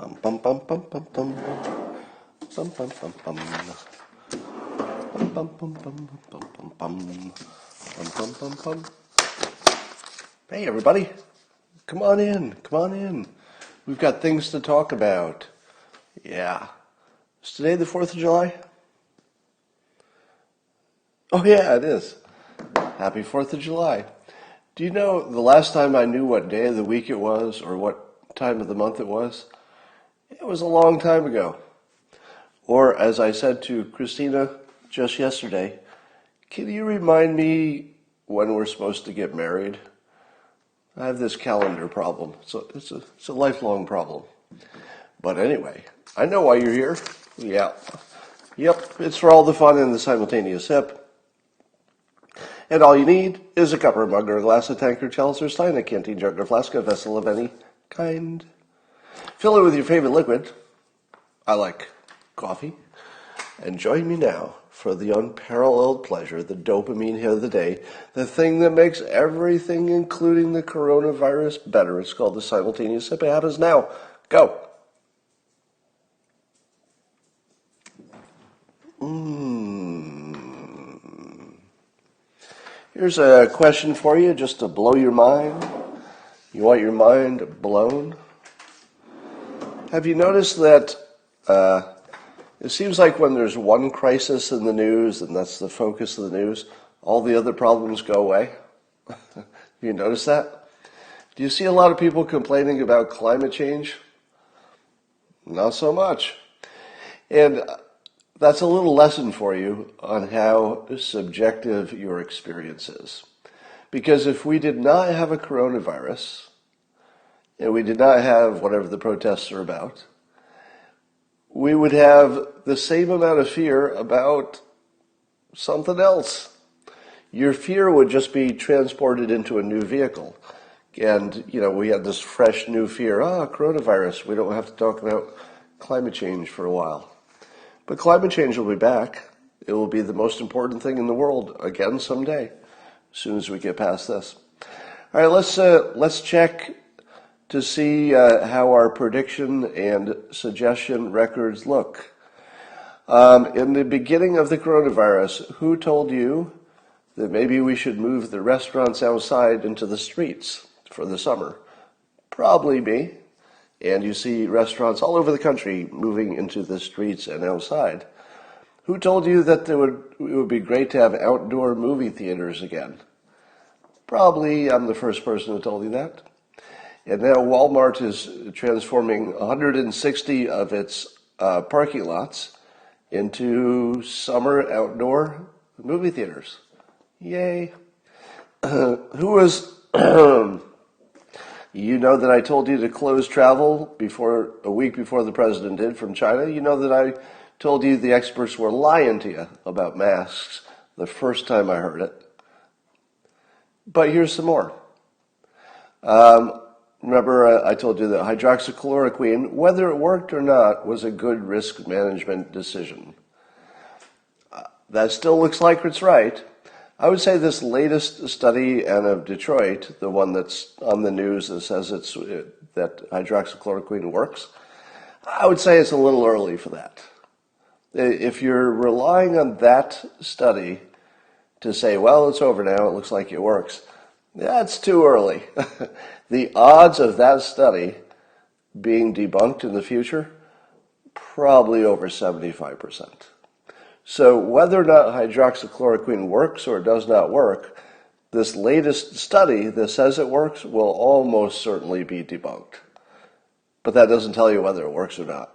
Bum bum bum bum bum bum bum bum bum bum bum bum bum bum bum bum bum bum. Hey everybody, come on in, come on in. We've got things to talk about. Yeah. Is today the 4th of July? Oh yeah, it is. Happy 4th of July. Do you know the last time I knew what day of the week it was or what time of the month it was? It was a long time ago. Or as I said to Christina just yesterday, can you remind me when we're supposed to get married? I have this calendar problem. So it's a lifelong problem. But anyway, I know why you're here. Yeah. Yep, it's for all the fun and the simultaneous sip. And all you need is a cup or a mug or a glass, a tankard, chalice or stein, a canteen, jug or flask, a vessel of any kind. Fill it with your favorite liquid. I like coffee. And join me now for the unparalleled pleasure, the dopamine hit of the day, the thing that makes everything, including the coronavirus, better. It's called the simultaneous sip. It happens now. Go. Here's a question for you just to blow your mind. You want your mind blown? Have you noticed that it seems like when there's one crisis in the news and that's the focus of the news, all the other problems go away? You notice that? Do you see a lot of people complaining about climate change? Not so much. And that's a little lesson for you on how subjective your experience is. Because if we did not have a coronavirus, and we did not have whatever the protests are about, we would have the same amount of fear about something else. Your fear would just be transported into a new vehicle. And, we had this fresh new fear. Coronavirus. We don't have to talk about climate change for a while. But climate change will be back. It will be the most important thing in the world again someday, as soon as we get past this. All right, let's check to see how our prediction and suggestion records look. In the beginning of the coronavirus, who told you that maybe we should move the restaurants outside into the streets for the summer? Probably me. And you see restaurants all over the country moving into the streets and outside. Who told you that it would be great to have outdoor movie theaters again? Probably I'm the first person who told you that. And now Walmart is transforming 160 of its parking lots into summer outdoor movie theaters. Yay. Who was... You know that I told you to close travel a week before the president did from China. You know that I told you the experts were lying to you about masks the first time I heard it. But here's some more. Remember I told you that hydroxychloroquine, whether it worked or not, was a good risk management decision. That still looks like it's right. I would say this latest study out of Detroit, the one that's on the news that says that hydroxychloroquine works, I would say it's a little early for that. If you're relying on that study to say, well, it's over now, it looks like it works, that's too early. The odds of that study being debunked in the future, probably over 75%. So whether or not hydroxychloroquine works or does not work, this latest study that says it works will almost certainly be debunked. But that doesn't tell you whether it works or not.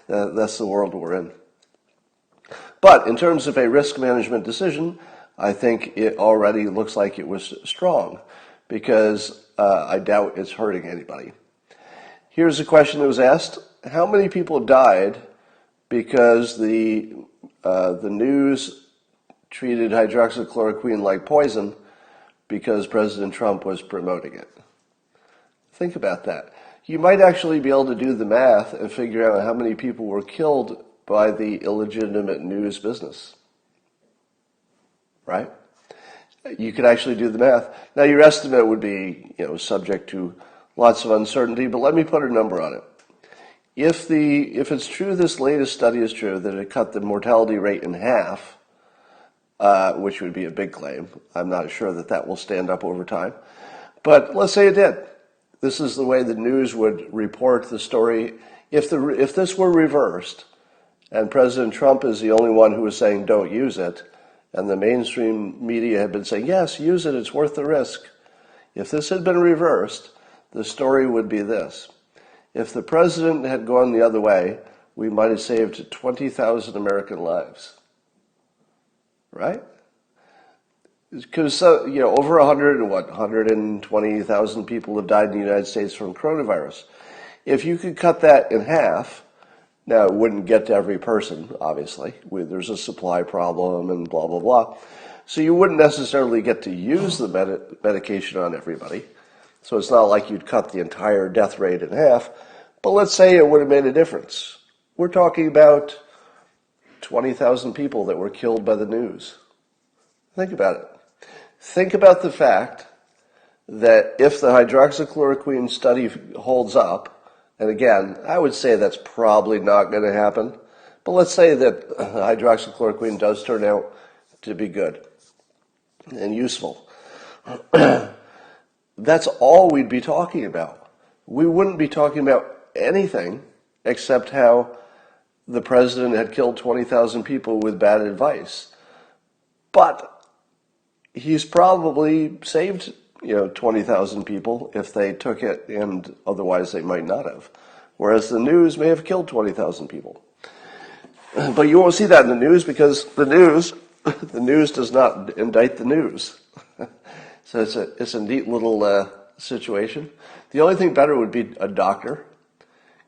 That's the world we're in. But in terms of a risk management decision, I think it already looks like it was strong because I doubt it's hurting anybody. Here's a question that was asked. How many people died because the news treated hydroxychloroquine like poison because President Trump was promoting it? Think about that. You might actually be able to do the math and figure out how many people were killed by the illegitimate news business. Right? You could actually do the math. Now, your estimate would be, subject to lots of uncertainty, but let me put a number on it. If it's true, this latest study is true, that it cut the mortality rate in half, which would be a big claim. I'm not sure that that will stand up over time. But let's say it did. This is the way the news would report the story. If this were reversed, and President Trump is the only one who is saying don't use it, and the mainstream media had been saying, yes, use it, it's worth the risk. If this had been reversed, the story would be this. If the president had gone the other way, we might have saved 20,000 American lives. Right? Because, over 120,000 people have died in the United States from coronavirus. If you could cut that in half, now it wouldn't get to every person, obviously. There's a supply problem and blah, blah, blah. So you wouldn't necessarily get to use the medication on everybody. So it's not like you'd cut the entire death rate in half. But let's say it would have made a difference. We're talking about 20,000 people that were killed by the news. Think about it. Think about the fact that if the hydroxychloroquine study holds up, and again, I would say that's probably not going to happen, but let's say that hydroxychloroquine does turn out to be good and useful. That's all we'd be talking about. We wouldn't be talking about anything except how the president had killed 20,000 people with bad advice. But he's probably saved, 20,000 people if they took it, and otherwise they might not have. Whereas the news may have killed 20,000 people. But you won't see that in the news because the news does not indict the news. So it's a neat little situation. The only thing better would be a doctor.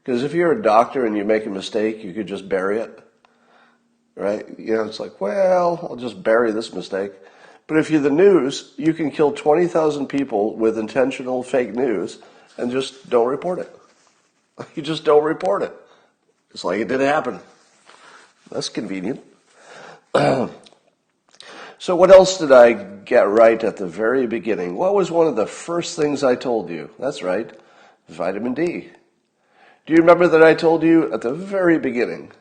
Because if you're a doctor and you make a mistake, you could just bury it. Right? It's like, well, I'll just bury this mistake. But if you're the news, you can kill 20,000 people with intentional fake news and just don't report it. You just don't report it. It's like it didn't happen. That's convenient. So what else did I get right at the very beginning? What was one of the first things I told you? That's right, vitamin D. Do you remember that I told you at the very beginning,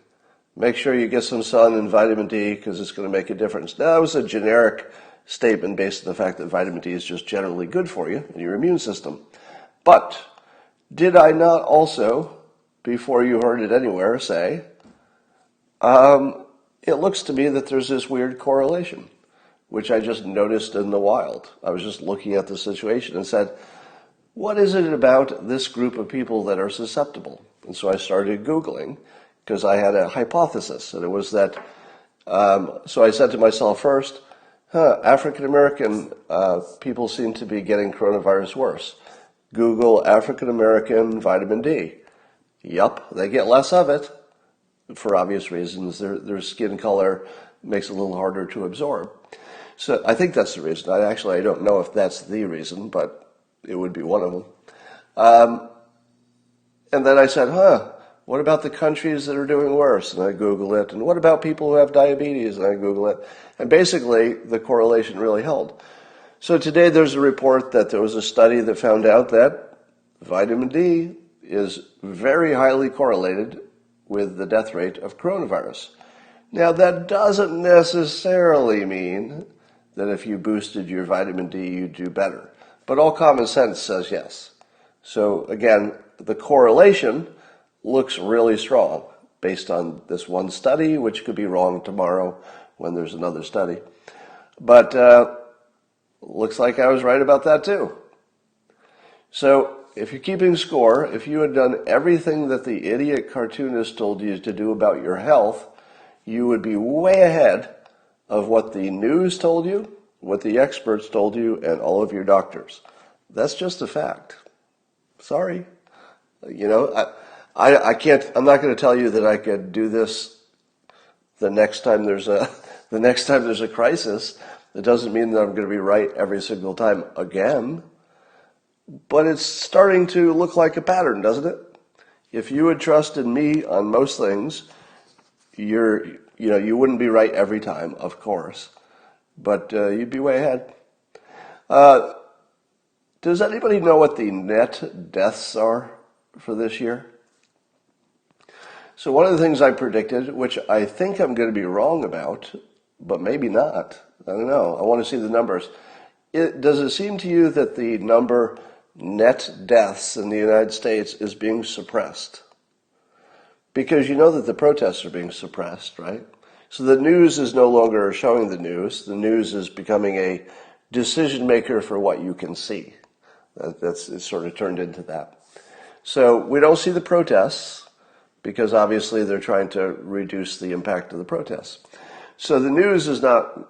make sure you get some sun and vitamin D because it's going to make a difference? Now, that was a generic statement based on the fact that vitamin D is just generally good for you and your immune system. But did I not also, before you heard it anywhere, say, it looks to me that there's this weird correlation, which I just noticed in the wild. I was just looking at the situation and said, what is it about this group of people that are susceptible? And so I started Googling because I had a hypothesis, and it was that, so I said to myself first, African American people seem to be getting coronavirus worse. Google African American vitamin D. Yup, they get less of it for obvious reasons. Their skin color makes it a little harder to absorb. So I think that's the reason. I don't know if that's the reason, but it would be one of them. And then I said, what about the countries that are doing worse? And I Google it. And what about people who have diabetes? And I Google it. And basically, the correlation really held. So today there's a report that there was a study that found out that vitamin D is very highly correlated with the death rate of coronavirus. Now, that doesn't necessarily mean that if you boosted your vitamin D, you'd do better. But all common sense says yes. So again, the correlation looks really strong based on this one study, which could be wrong tomorrow when there's another study. But looks like I was right about that too. So if you're keeping score, if you had done everything that the idiot cartoonist told you to do about your health, you would be way ahead of what the news told you, what the experts told you, and all of your doctors. That's just a fact. Sorry. I can't, I'm not going to tell you that I could do this the next time there's a crisis. It doesn't mean that I'm going to be right every single time again. But it's starting to look like a pattern, doesn't it? If you had trusted me on most things, you wouldn't be right every time, of course, but you'd be way ahead. Does anybody know what the net deaths are for this year? So one of the things I predicted, which I think I'm going to be wrong about, but maybe not, I don't know, I want to see the numbers. Does it seem to you that the number net deaths in the United States is being suppressed? Because you know that the protests are being suppressed, right? So the news is no longer showing the news. The news is becoming a decision maker for what you can see. It's sort of turned into that. So we don't see the protests because obviously they're trying to reduce the impact of the protests. So the news is not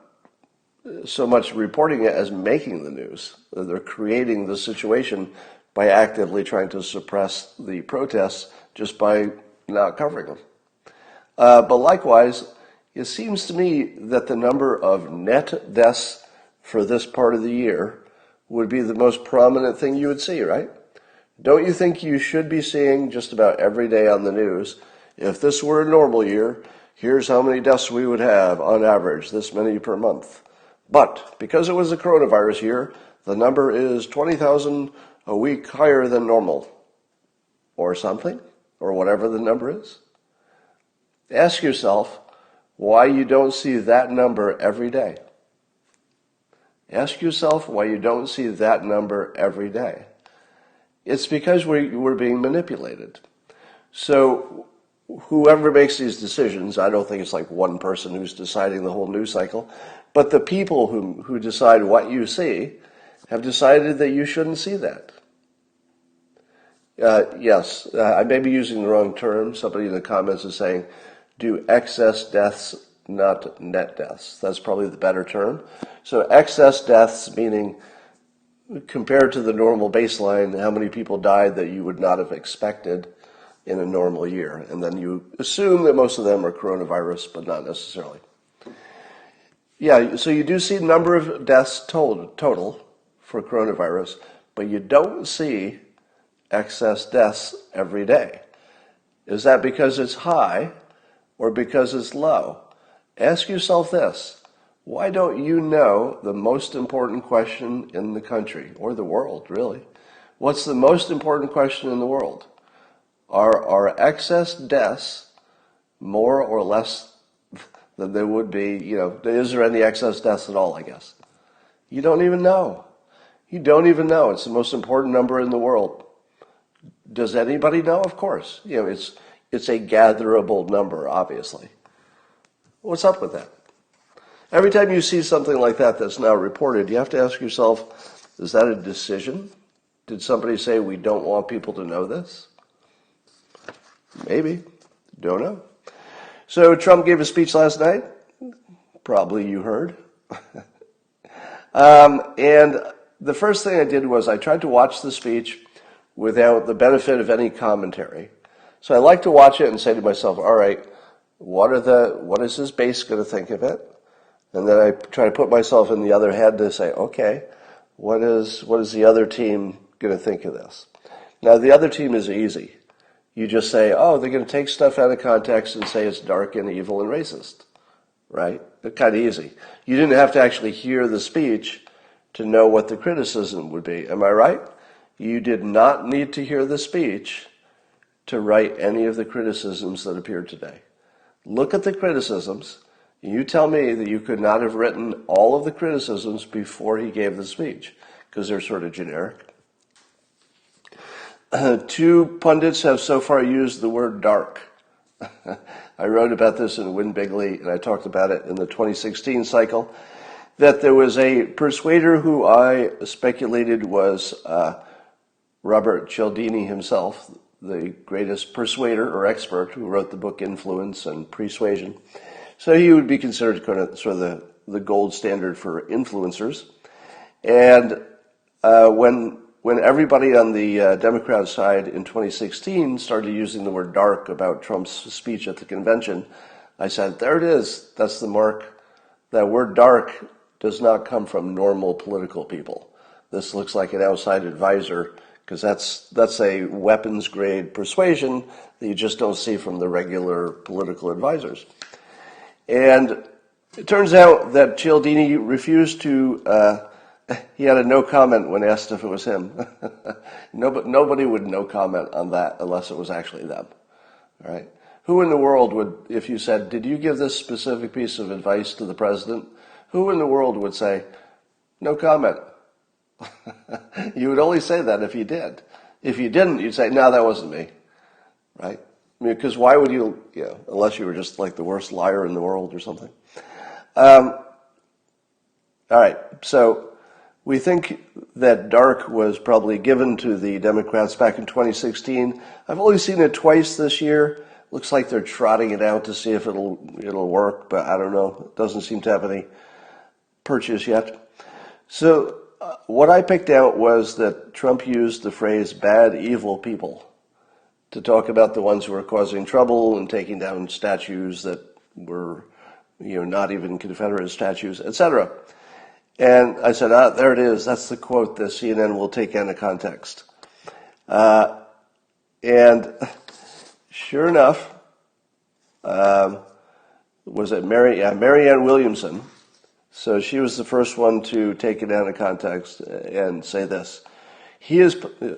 so much reporting it as making the news. They're creating the situation by actively trying to suppress the protests just by not covering them. But likewise, it seems to me that the number of net deaths for this part of the year would be the most prominent thing you would see, right? Don't you think you should be seeing just about every day on the news, if this were a normal year, here's how many deaths we would have on average, this many per month. But because it was a coronavirus year, the number is 20,000 a week higher than normal, or something, or whatever the number is. Ask yourself why you don't see that number every day. Ask yourself why you don't see that number every day. It's because we're being manipulated. So whoever makes these decisions, I don't think it's like one person who's deciding the whole news cycle, but the people who decide what you see have decided that you shouldn't see that. Yes, I may be using the wrong term. Somebody in the comments is saying, do excess deaths, not net deaths. That's probably the better term. So excess deaths, meaning compared to the normal baseline, how many people died that you would not have expected in a normal year. And then you assume that most of them are coronavirus, but not necessarily. Yeah, so you do see the number of deaths total for coronavirus, but you don't see excess deaths every day. Is that because it's high or because it's low? Ask yourself this. Why don't you know the most important question in the country, or the world, really? What's the most important question in the world? Are excess deaths more or less than there would be, is there any excess deaths at all, I guess? You don't even know. You don't even know. It's the most important number in the world. Does anybody know? Of course. It's a gatherable number, obviously. What's up with that? Every time you see something like that that's now reported, you have to ask yourself, is that a decision? Did somebody say we don't want people to know this? Maybe. Don't know. So Trump gave a speech last night. Probably you heard. And the first thing I did was I tried to watch the speech without the benefit of any commentary. So I like to watch it and say to myself, all right, what is his base going to think of it? And then I try to put myself in the other head to say, okay, what is the other team going to think of this? Now, the other team is easy. You just say, oh, they're going to take stuff out of context and say it's dark and evil and racist, right? It's kind of easy. You didn't have to actually hear the speech to know what the criticism would be. Am I right? You did not need to hear the speech to write any of the criticisms that appeared today. Look at the criticisms. You tell me that you could not have written all of the criticisms before he gave the speech, because they're sort of generic. Two pundits have so far used the word dark. I wrote about this in Win Bigly, and I talked about it in the 2016 cycle, that there was a persuader who I speculated was Robert Cialdini himself, the greatest persuader or expert who wrote the book Influence and Persuasion. So he would be considered kind of sort of the gold standard for influencers. And when everybody on the Democrat side in 2016 started using the word dark about Trump's speech at the convention, I said, there it is. That's the mark. That word dark does not come from normal political people. This looks like an outside advisor, because that's a weapons grade persuasion that you just don't see from the regular political advisors. And it turns out that Cialdini refused to, he had a no comment when asked if it was him. Nobody would no comment on that unless it was actually them. All right. Who in the world would, if you said, did you give this specific piece of advice to the president? Who in the world would say, no comment? You would only say that if you did. If you didn't, you'd say, no, that wasn't me, right? I mean, because why would you, unless you were just like the worst liar in the world or something. All right, so we think that dark was probably given to the Democrats back in 2016. I've only seen it twice this year. Looks like they're trotting it out to see if it'll work, but I don't know. It doesn't seem to have any purchase yet. So what I picked out was that Trump used the phrase bad, evil people to talk about the ones who were causing trouble and taking down statues that were, not even Confederate statues, etc. And I said, there it is. That's the quote that CNN will take out of context. And sure enough, was it Marianne Williamson? So she was the first one to take it out of context and say this. He is,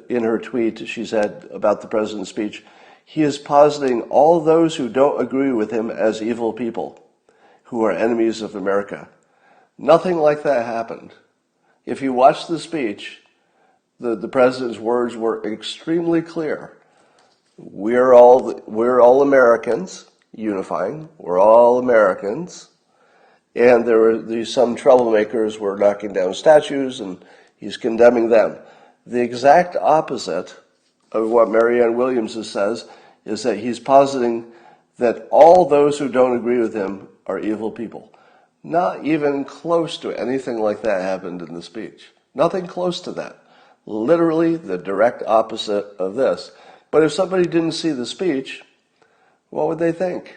in her tweet, she said about the president's speech, he is positing all those who don't agree with him as evil people, who are enemies of America. Nothing like that happened. If you watch the speech, the president's words were extremely clear. We're all Americans, unifying. We're all Americans. And there were some troublemakers were knocking down statues, and he's condemning them. The exact opposite of what Marianne Williamson says is that he's positing that all those who don't agree with him are evil people. Not even close to anything like that happened in the speech. Nothing close to that. Literally the direct opposite of this. But if somebody didn't see the speech, what would they think?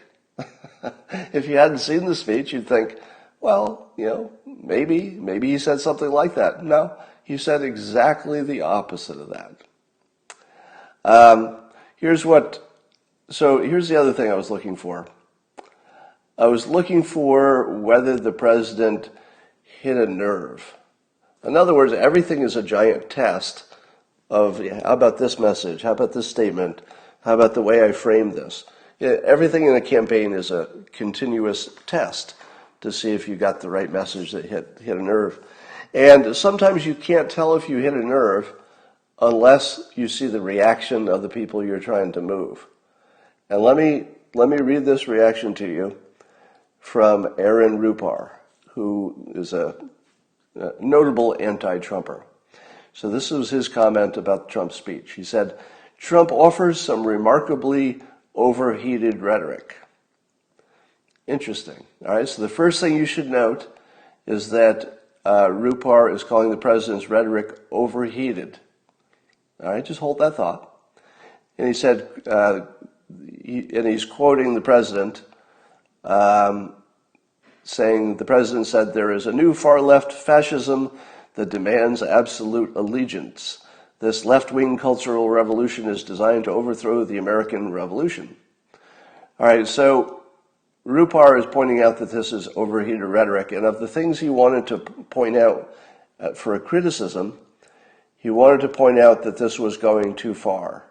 If you hadn't seen the speech, you'd think, well, maybe he said something like that. No, he said exactly the opposite of that. Here's the other thing I was looking for. I was looking for whether the president hit a nerve. In other words, everything is a giant test of, how about this message? How about this statement? How about the way I framed this? Everything in a campaign is a continuous test to see if you got the right message that hit a nerve. And sometimes you can't tell if you hit a nerve unless you see the reaction of the people you're trying to move. And let me read this reaction to you from Aaron Rupar, who is a notable anti-Trumper. So this was his comment about Trump's speech. He said, Trump offers some remarkably overheated rhetoric. Interesting. All right, so the first thing you should note is that Rupar is calling the president's rhetoric overheated. All right, just hold that thought. And he said, he's quoting the president, saying, the president said, there is a new far-left fascism that demands absolute allegiance. This left-wing cultural revolution is designed to overthrow the American Revolution. All right, so Rupar is pointing out that this is overheated rhetoric, and of the things he wanted to point out for a criticism, he wanted to point out that this was going too far,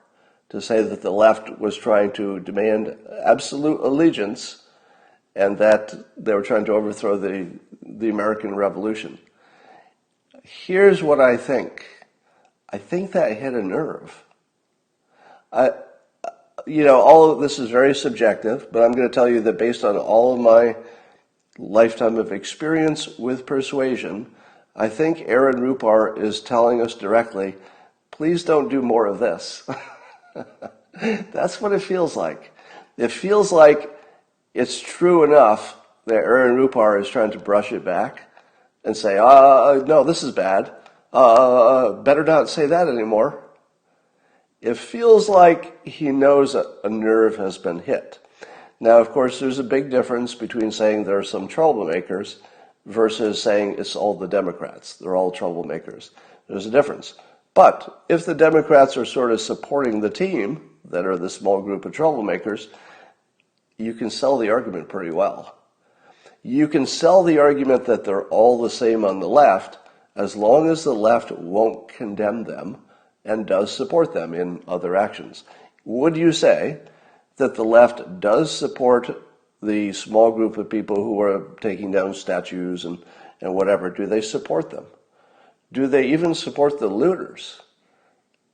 to say that the left was trying to demand absolute allegiance and that they were trying to overthrow the American Revolution. Here's what I think. I think that hit a nerve. All of this is very subjective, but I'm going to tell you that based on all of my lifetime of experience with persuasion, I think Aaron Rupar is telling us directly, please don't do more of this. That's what it feels like. It feels like it's true enough that Aaron Rupar is trying to brush it back and say, no, this is bad. Better not say that anymore. It feels like he knows a nerve has been hit. Now, of course, there's a big difference between saying there are some troublemakers versus saying it's all the Democrats. They're all troublemakers. There's a difference. But if the Democrats are sort of supporting the team that are the small group of troublemakers, you can sell the argument pretty well. You can sell the argument that they're all the same on the left as long as the left won't condemn them and does support them in other actions. Would you say that the left does support the small group of people who are taking down statues and whatever? Do they support them? Do they even support the looters?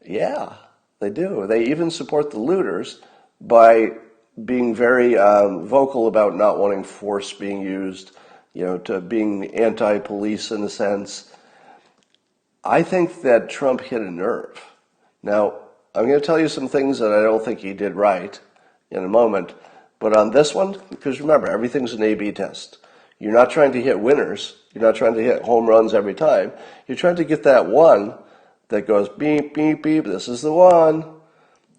Yeah, they do. They even support the looters by being very vocal about not wanting force being used, to being anti-police in a sense. I think that Trump hit a nerve. Now, I'm going to tell you some things that I don't think he did right in a moment, but on this one, because remember, everything's an A/B test. You're not trying to hit winners. You're not trying to hit home runs every time. You're trying to get that one that goes beep, beep, beep. This is the one.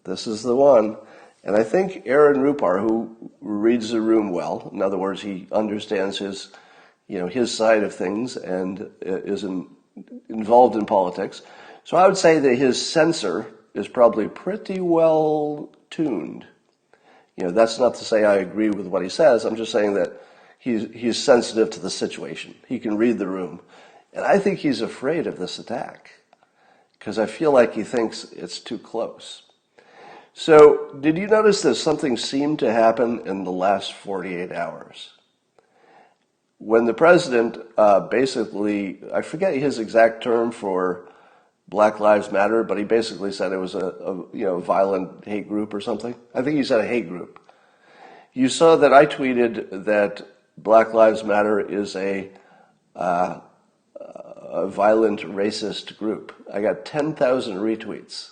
This is the one. And I think Aaron Rupar, who reads the room well, in other words, he understands his side of things and is involved in politics. So I would say that his censor is probably pretty well tuned. That's not to say I agree with what he says. I'm just saying that he's sensitive to the situation. He can read the room. And I think he's afraid of this attack because I feel like he thinks it's too close. So did you notice that something seemed to happen in the last 48 hours? When the president basically, I forget his exact term for Black Lives Matter, but he basically said it was a violent hate group or something. I think he said a hate group. You saw that I tweeted that Black Lives Matter is a violent racist group. I got 10,000 retweets.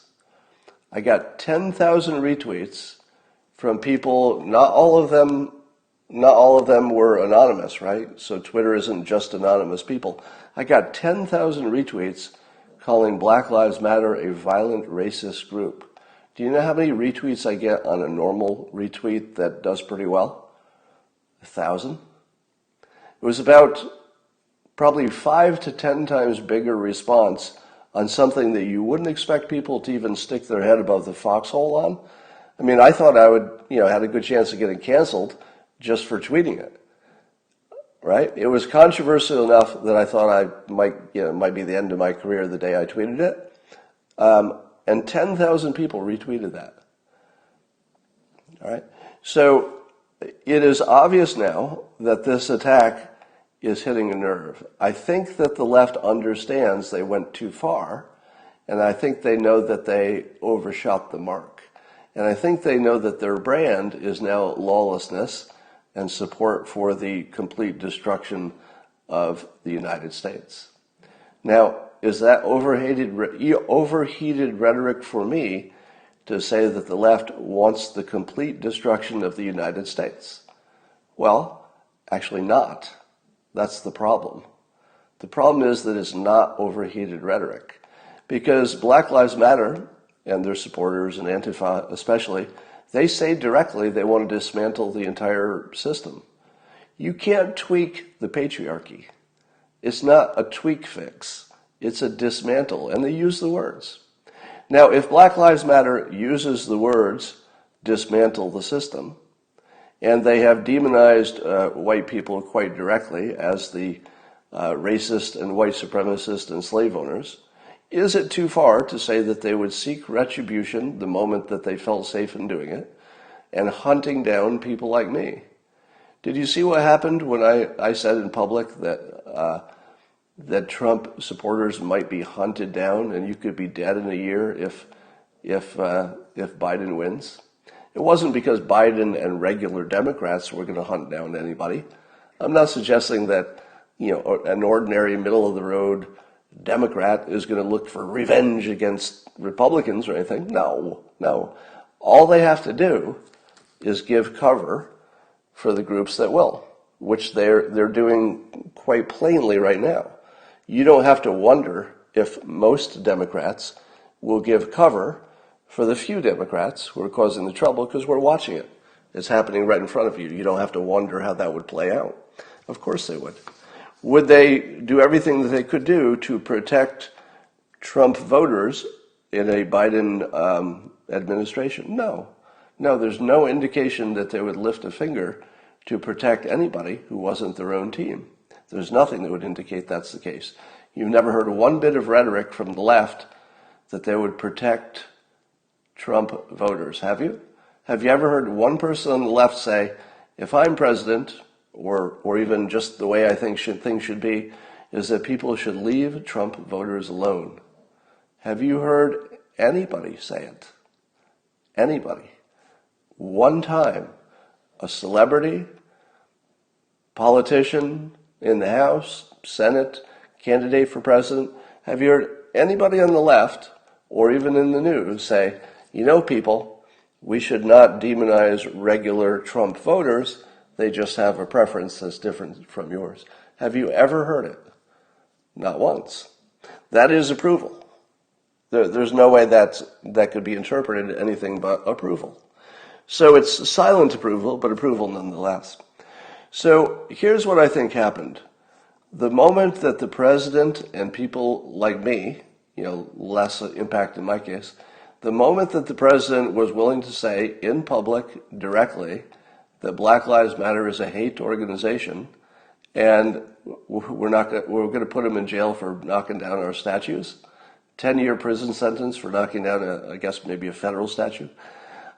I got 10,000 retweets from people. Not all of them were anonymous, right? So Twitter isn't just anonymous people. I got 10,000 retweets calling Black Lives Matter a violent racist group. Do you know how many retweets I get on a normal retweet that does pretty well? 1,000. It was about probably 5 to 10 times bigger response on something that you wouldn't expect people to even stick their head above the foxhole on. I mean, I thought I would, had a good chance of getting canceled just for tweeting it, right? It was controversial enough that I thought I might be the end of my career the day I tweeted it. And 10,000 people retweeted that. All right. So it is obvious now that this attack is hitting a nerve. I think that the left understands they went too far, and I think they know that they overshot the mark. And I think they know that their brand is now lawlessness and support for the complete destruction of the United States. Now, is that overheated rhetoric for me to say that the left wants the complete destruction of the United States? Well, actually not. That's the problem. The problem is that it's not overheated rhetoric, because Black Lives Matter and their supporters and Antifa especially, they say directly they want to dismantle the entire system. You can't tweak the patriarchy. It's not a tweak fix. It's a dismantle, and they use the words. Now, if Black Lives Matter uses the words dismantle the system, and they have demonized white people quite directly as the racist and white supremacist and slave owners, is it too far to say that they would seek retribution the moment that they felt safe in doing it and hunting down people like me? Did you see what happened when I said in public that Trump supporters might be hunted down and you could be dead in a year if Biden wins? It wasn't because Biden and regular Democrats were going to hunt down anybody. I'm not suggesting that an ordinary middle-of-the-road Democrat is going to look for revenge against Republicans or anything. No. All they have to do is give cover for the groups that will, which they're doing quite plainly right now. You don't have to wonder if most Democrats will give cover for the few Democrats who are causing the trouble, because we're watching it. It's happening right in front of you. You don't have to wonder how that would play out. Of course they would. Would they do everything that they could do to protect Trump voters in a Biden administration? No, there's no indication that they would lift a finger to protect anybody who wasn't their own team. There's nothing that would indicate that's the case. You've never heard one bit of rhetoric from the left that they would protect Trump voters, have you? Have you ever heard one person on the left say, if I'm president, or even just the way I think things should be, is that people should leave Trump voters alone? Have you heard anybody say it? Anybody? One time, a celebrity, politician in the House, Senate, candidate for president, have you heard anybody on the left or even in the news say, you know, people, we should not demonize regular Trump voters. They just have a preference that's different from yours. Have you ever heard it? Not once. That is approval. There's no way that could be interpreted anything but approval. So it's silent approval, but approval nonetheless. So here's what I think happened. The moment that the president and people like me, less impact in my case, the moment that the president was willing to say in public directly that Black Lives Matter is a hate organization, and we're going to put him in jail for knocking down our statues, 10-year prison sentence for knocking down I guess maybe a federal statue.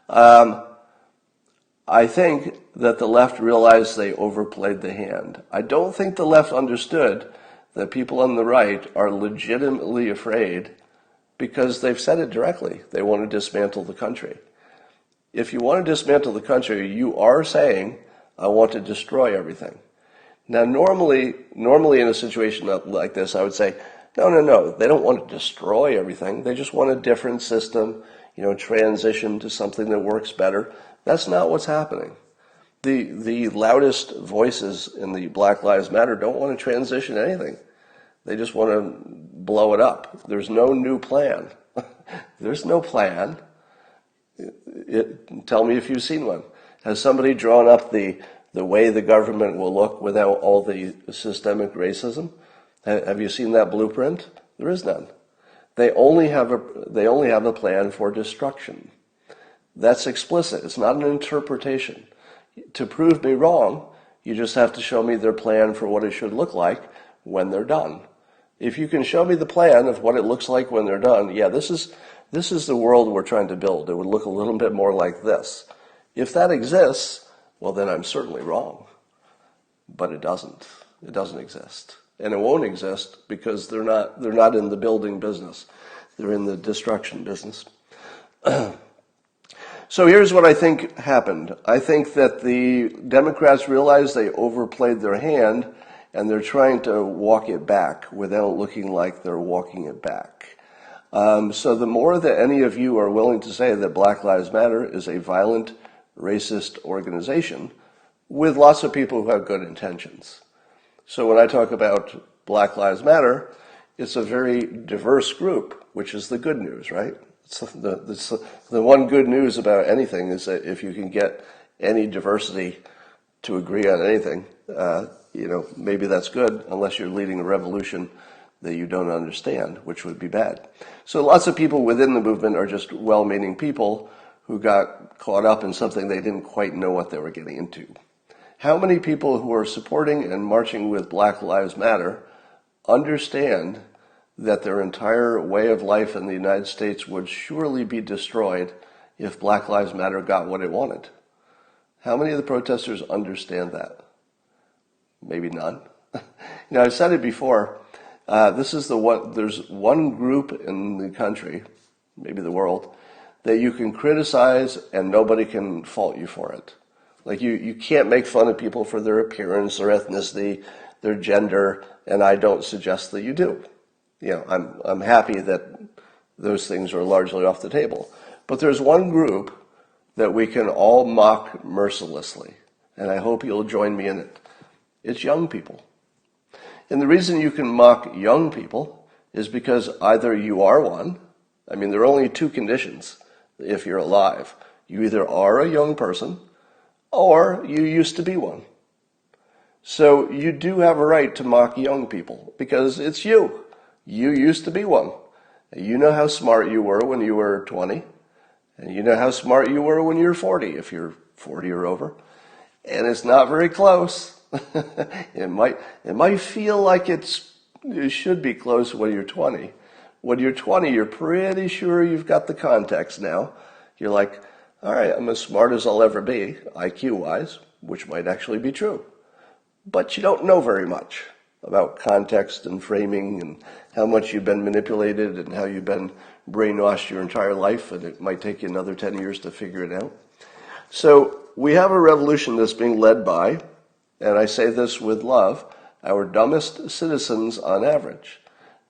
I think that the left realized they overplayed the hand. I don't think the left understood that people on the right are legitimately afraid because they've said it directly. They want to dismantle the country. If you want to dismantle the country, you are saying, I want to destroy everything. Now, normally in a situation like this, I would say, no, they don't want to destroy everything. They just want a different system, transition to something that works better. That's not what's happening. The loudest voices in the Black Lives Matter don't want to transition anything. They just want to blow it up. There's no new plan. There's no plan. Tell me if you've seen one. Has somebody drawn up the way the government will look without all the systemic racism? Have you seen that blueprint? There is none. They only have a plan for destruction. That's explicit. It's not an interpretation. To prove me wrong, you just have to show me their plan for what it should look like when they're done. If you can show me the plan of what it looks like when they're done, yeah, this is the world we're trying to build. It would look a little bit more like this. If that exists, well, then I'm certainly wrong. But it doesn't. It doesn't exist. And it won't exist because they're not in the building business. They're in the destruction business. So here's what I think happened. I think that the Democrats realized they overplayed their hand, and they're trying to walk it back without looking like they're walking it back. So the more that any of you are willing to say that Black Lives Matter is a violent, racist organization with lots of people who have good intentions. So when I talk about Black Lives Matter, it's a very diverse group, which is the good news, right? The one good news about anything is that if you can get any diversity to agree on anything, maybe that's good, unless you're leading a revolution that you don't understand, which would be bad. So lots of people within the movement are just well-meaning people who got caught up in something they didn't quite know what they were getting into. How many people who are supporting and marching with Black Lives Matter understand that their entire way of life in the United States would surely be destroyed if Black Lives Matter got what it wanted? How many of the protesters understand that? Maybe none. I've said it before. There's one group in the country, maybe the world, that you can criticize and nobody can fault you for it. Like you can't make fun of people for their appearance, their ethnicity, their gender, and I don't suggest that you do. I'm happy that those things are largely off the table. But there's one group that we can all mock mercilessly, and I hope you'll join me in it. It's young people. And the reason you can mock young people is because either you are one. There are only two conditions if you're alive. You either are a young person or you used to be one. So you do have a right to mock young people because it's you. You used to be one. You know how smart you were when you were 20, and you know how smart you were when you're 40, if you're 40 or over. And it's not very close. It might feel like it should be close when you're 20. When you're 20, you're pretty sure you've got the context now. You're like, All right, I'm as smart as I'll ever be, IQ-wise, which might actually be true. But you don't know very much about context and framing and how much you've been manipulated and how you've been brainwashed your entire life, and it might take you another 10 years to figure it out. So we have a revolution that's being led by, and I say this with love, our dumbest citizens on average.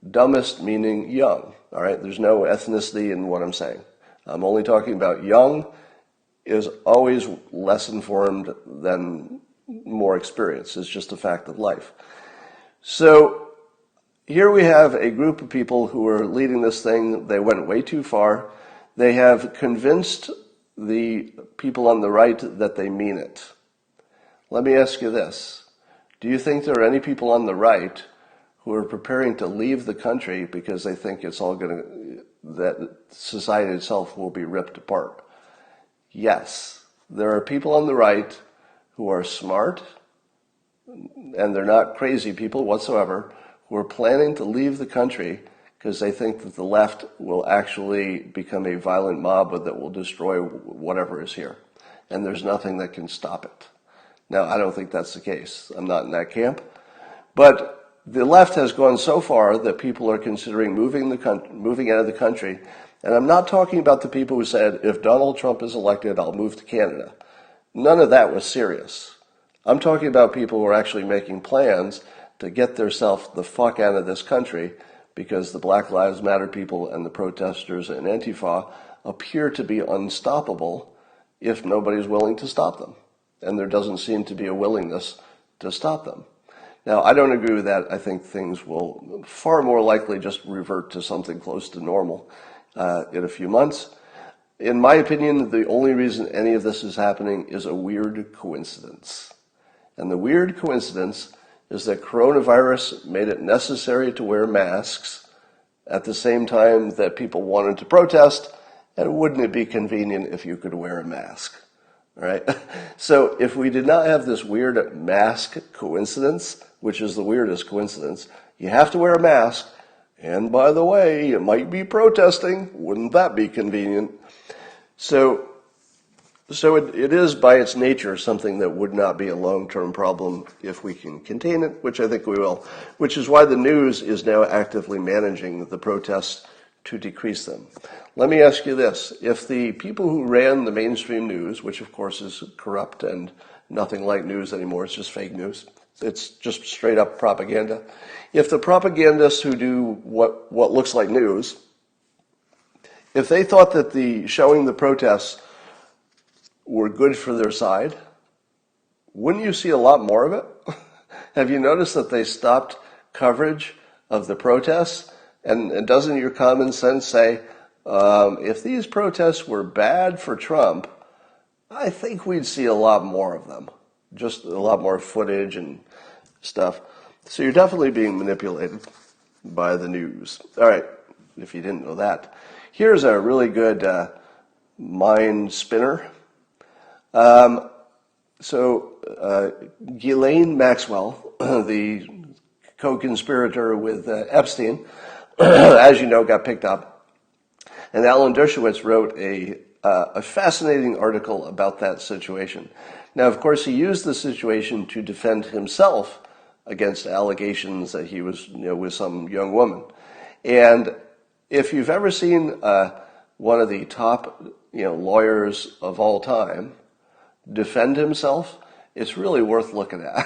Dumbest meaning young, all right? There's no ethnicity in what I'm saying. I'm only talking about young is always less informed than more experienced. It's just a fact of life. So here we have a group of people who are leading this thing. They went way too far. They have convinced the people on the right that they mean it. Let me ask you this. Do you think there are any people on the right who are preparing to leave the country because they think it's all that society itself will be ripped apart? Yes, there are people on the right who are smart, and they're not crazy people whatsoever, who are planning to leave the country because they think that the left will actually become a violent mob that will destroy whatever is here. And there's nothing that can stop it. Now, I don't think that's the case. I'm not in that camp. But the left has gone so far that people are considering moving out of the country. And I'm not talking about the people who said, if Donald Trump is elected, I'll move to Canada. None of that was serious. I'm talking about people who are actually making plans to get themselves the fuck out of this country because the Black Lives Matter people and the protesters and Antifa appear to be unstoppable if nobody's willing to stop them. And there doesn't seem to be a willingness to stop them. Now, I don't agree with that. I think things will far more likely just revert to something close to normal in a few months. In my opinion, the only reason any of this is happening is a weird coincidence. And the weird coincidence is that coronavirus made it necessary to wear masks at the same time that people wanted to protest, and wouldn't it be convenient if you could wear a mask? All right? So if we did not have this weird mask coincidence, which is the weirdest coincidence, you have to wear a mask, and by the way, you might be protesting. Wouldn't that be convenient? So it is by its nature something that would not be a long-term problem if we can contain it, which I think we will, which is why the news is now actively managing the protests to decrease them. Let me ask you this. If the people who ran the mainstream news, which of course is corrupt and nothing like news anymore, it's just fake news, it's just straight up propaganda. If the propagandists who do what looks like news, if they thought that showing the protests were good for their side, wouldn't you see a lot more of it? Have you noticed that they stopped coverage of the protests? And doesn't your common sense say, if these protests were bad for Trump, I think we'd see a lot more of them. Just a lot more footage and stuff. So you're definitely being manipulated by the news. All right, if you didn't know that. Here's a really good mind spinner. Ghislaine Maxwell, the co-conspirator with Epstein, as you know, got picked up. And Alan Dershowitz wrote a fascinating article about that situation. Now, of course, he used the situation to defend himself against allegations that he was, with some young woman. And if you've ever seen one of the top, lawyers of all time defend himself, it's really worth looking at.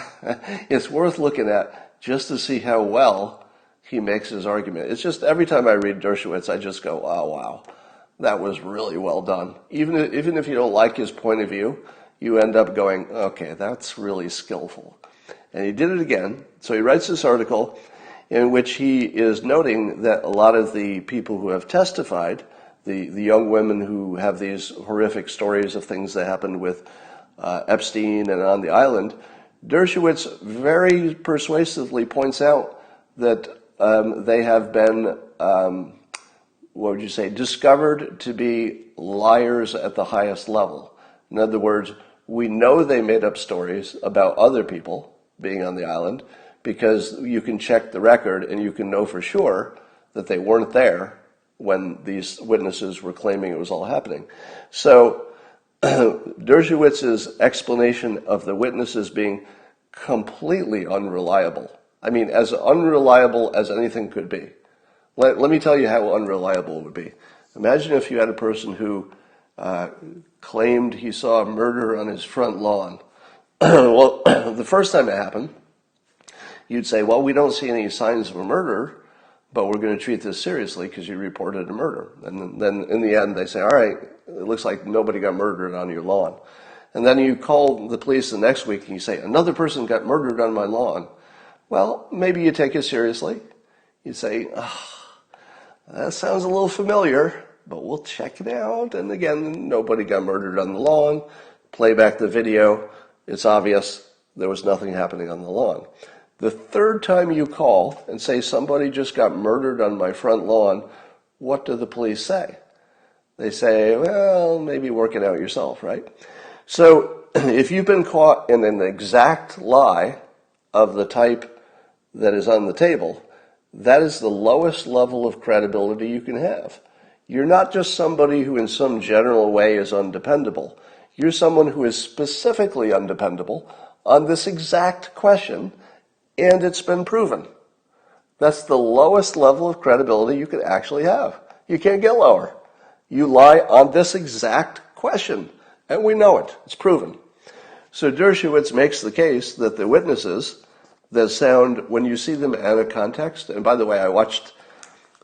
It's worth looking at just to see how well he makes his argument. It's just every time I read Dershowitz, I just go, oh, wow, that was really well done. Even if you don't like his point of view, you end up going, okay, that's really skillful. And he did it again. So he writes this article in which he is noting that a lot of the people who have testified, the young women who have these horrific stories of things that happened with Epstein and on the island, Dershowitz very persuasively points out that they have been, discovered to be liars at the highest level. In other words, we know they made up stories about other people being on the island because you can check the record and you can know for sure that they weren't there when these witnesses were claiming it was all happening. So Dershowitz's explanation of the witnesses being completely unreliable. I mean, as unreliable as anything could be. Let me tell you how unreliable it would be. Imagine if you had a person who claimed he saw a murder on his front lawn. Well, the first time it happened, you'd say, well, we don't see any signs of a murder, but we're going to treat this seriously because you reported a murder. And then in the end, they say, all right, it looks like nobody got murdered on your lawn. And then you call the police the next week and you say, another person got murdered on my lawn. Well, maybe you take it seriously. You say, that sounds a little familiar, but we'll check it out. And again, nobody got murdered on the lawn. Play back the video. It's obvious there was nothing happening on the lawn. The third time you call and say somebody just got murdered on my front lawn, what do the police say? They say, well, maybe work it out yourself, right? So if you've been caught in an exact lie of the type that is on the table, that is the lowest level of credibility you can have. You're not just somebody who in some general way is undependable. You're someone who is specifically undependable on this exact question, and it's been proven. That's the lowest level of credibility you could actually have. You can't get lower. You lie on this exact question, and we know it. It's proven. So Dershowitz makes the case that the witnesses that sound, when you see them out of context, and by the way, I watched